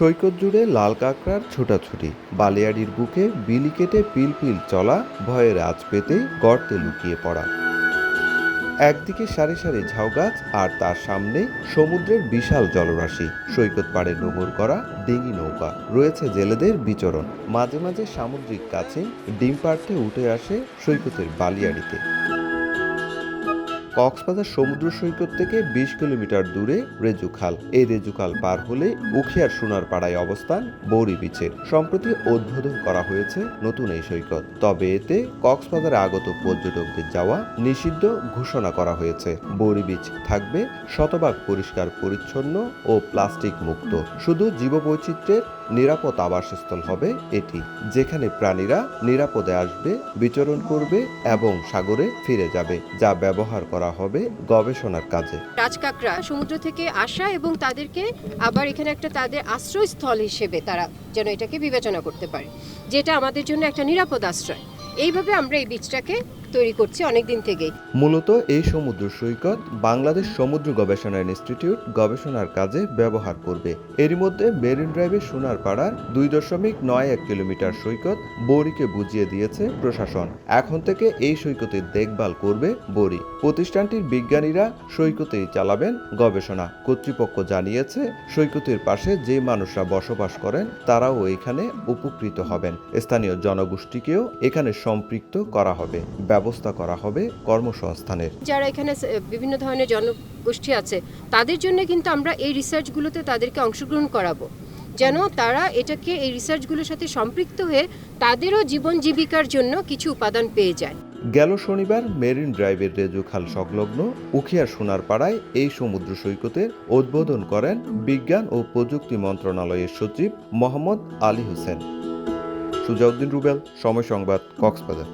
সৈকত জুড়ে লাল কাঁকড়ার ছোটাছুটি, বালিয়াড়ির বুকে বিলি কেটে পিলপিল চলা, ভয়ের আঁচ পেতে গর্তে লুকিয়ে পড়া। একদিকে সারি সারি ঝাউগাছ আর তার সামনে সমুদ্রের বিশাল জলরাশি, সৈকত পাড়ে নোঙর করা ডিঙি নৌকা, রয়েছে জেলেদের বিচরণ। মাঝে মাঝে সামুদ্রিক কাছিম ডিম পাড়তে উঠে আসে সৈকতের বালিয়াড়িতে। কক্সবাজার সমুদ্র সৈকত থেকে ২০ কিলোমিটার দূরে রেজুখাল। এই রেজুখাল পার হলে উখিয়ার সোনার পাড়ায় অবস্থান বৌরি বিচের। সম্প্রতি উদ্বোধন করা হয়েছে নতুন এই সৈকত, তবে এতে কক্সবাজারে আগত পর্যটকদের যাওয়া নিষিদ্ধ ঘোষণা করা হয়েছে। বৌরি বিচ থাকবে শতভাগ পরিষ্কার পরিচ্ছন্ন ও প্লাস্টিক মুক্ত। শুধু জীববৈচিত্র্যের নিরাপদ আবাসস্থল হবে এটি, যেখানে প্রাণীরা নিরাপদে আসবে, বিচরণ করবে এবং সাগরে ফিরে যাবে, যা ব্যবহার করা হবে গবেষণার কাজে। রাজকাঁকড়া সমুদ্র থেকে আসা এবং তাদেরকে আবার এখানে একটা তাদের আশ্রয়স্থল হিসেবে তারা যেন এটাকে বিবেচনা করতে পারে, যেটা আমাদের জন্য একটা নিরাপদ আশ্রয়। এইভাবে আমরা এই বীজটাকে তৈরি করছি অনেকদিন থেকেই। মূলত এই সমুদ্র সৈকত বাংলাদেশ সমুদ্র গবেষণা ইনস্টিটিউট গবেষণার কাজে ব্যবহার করবে। এরই মধ্যে মেরিন ড্রাইভের সোনার পাড়ার ২.৯১ কিলোমিটার সৈকত বৌরিকে বুঝিয়ে দিয়েছে প্রশাসন। এখন থেকে এই সৈকতের দেখভাল করবে বৌরি। প্রতিষ্ঠানটির বিজ্ঞানীরা সৈকতেই চালাবেন গবেষণা। কর্তৃপক্ষ জানিয়েছে, সৈকতের পাশে যে মানুষরা বসবাস করেন তারাও এখানে উপকৃত হবেন। স্থানীয় জনগোষ্ঠীকেও এখানে সম্পৃক্ত করা হবে, ব্যবস্থা করা হবে কর্মসংস্থানের। যারা এখানে বিভিন্ন ধরনের জনগোষ্ঠী আছে তাদের জন্য কিন্তু আমরা এই রিসার্চগুলোতে তাদেরকে অংশগ্রহণ করাবো, যেন তারা এটাকে এই রিসার্চগুলোর সাথে সম্পৃক্ত হয়ে তাদেরও জীবন জীবিকার জন্য কিছু উপাদান পেয়ে যায়। গেল শনিবার মেরিন ড্রাইভের রেজুখাল সংলগ্ন উখিয়ার সোনার পাড়ায় এই সমুদ্র সৈকতের উদ্বোধন করেন বিজ্ঞান ও প্রযুক্তি মন্ত্রণালয়ের সচিব মোহাম্মদ আলী হোসেন। সুজাউদ্দিন রুবেল, সময় সংবাদ, কক্সবাজার।